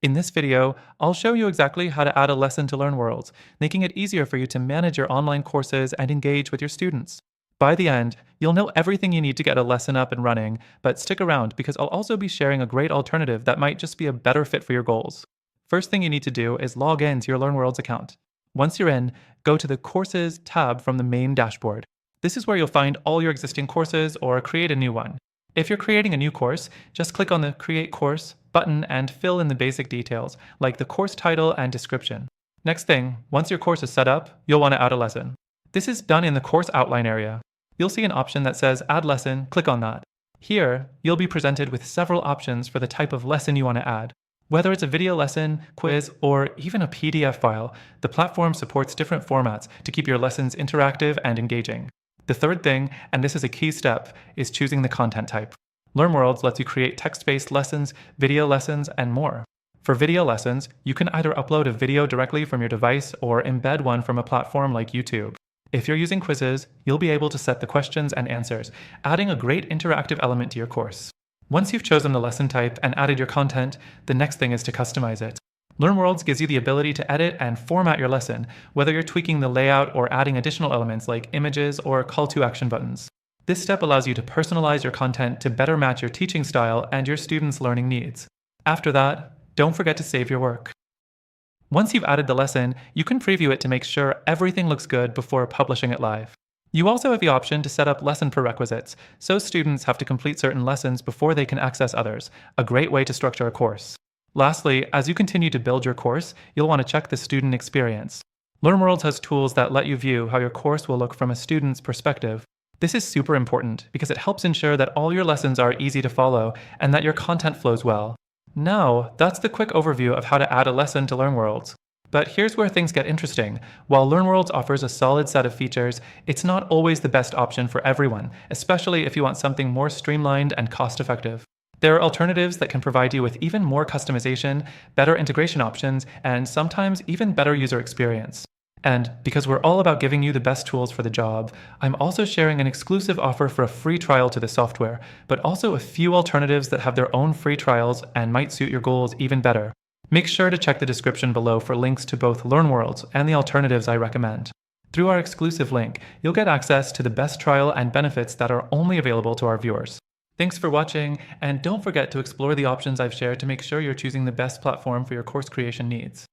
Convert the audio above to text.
In this video, I'll show you exactly how to add a lesson to LearnWorlds, making it easier for you to manage your online courses and engage with your students. By the end, you'll know everything you need to get a lesson up and running, but stick around because I'll also be sharing a great alternative that might just be a better fit for your goals. First thing you need to do is log in to your LearnWorlds account. Once you're in, go to the Courses tab from the main dashboard. This is where you'll find all your existing courses or create a new one. If you're creating a new course, just click on the Create Course button and fill in the basic details, like the course title and description. Next thing, once your course is set up, you'll want to add a lesson. This is done in the course outline area. You'll see an option that says Add Lesson, click on that. Here, you'll be presented with several options for the type of lesson you want to add. Whether it's a video lesson, quiz, or even a PDF file, the platform supports different formats to keep your lessons interactive and engaging. The third thing, and this is a key step, is choosing the content type. LearnWorlds lets you create text-based lessons, video lessons, and more. For video lessons, you can either upload a video directly from your device or embed one from a platform like YouTube. If you're using quizzes, you'll be able to set the questions and answers, adding a great interactive element to your course. Once you've chosen the lesson type and added your content, the next thing is to customize it. LearnWorlds gives you the ability to edit and format your lesson, whether you're tweaking the layout or adding additional elements like images or call to action buttons. This step allows you to personalize your content to better match your teaching style and your students' learning needs. After that, don't forget to save your work. Once you've added the lesson, you can preview it to make sure everything looks good before publishing it live. You also have the option to set up lesson prerequisites, so students have to complete certain lessons before they can access others, a great way to structure a course. Lastly, as you continue to build your course, you'll want to check the student experience. LearnWorlds has tools that let you view how your course will look from a student's perspective. This is super important because it helps ensure that all your lessons are easy to follow and that your content flows well. Now, that's the quick overview of how to add a lesson to LearnWorlds. But here's where things get interesting. While LearnWorlds offers a solid set of features, it's not always the best option for everyone, especially if you want something more streamlined and cost-effective. There are alternatives that can provide you with even more customization, better integration options, and sometimes even better user experience. And because we're all about giving you the best tools for the job, I'm also sharing an exclusive offer for a free trial to the software, but also a few alternatives that have their own free trials and might suit your goals even better. Make sure to check the description below for links to both LearnWorlds and the alternatives I recommend. Through our exclusive link, you'll get access to the best trial and benefits that are only available to our viewers. Thanks for watching, and don't forget to explore the options I've shared to make sure you're choosing the best platform for your course creation needs.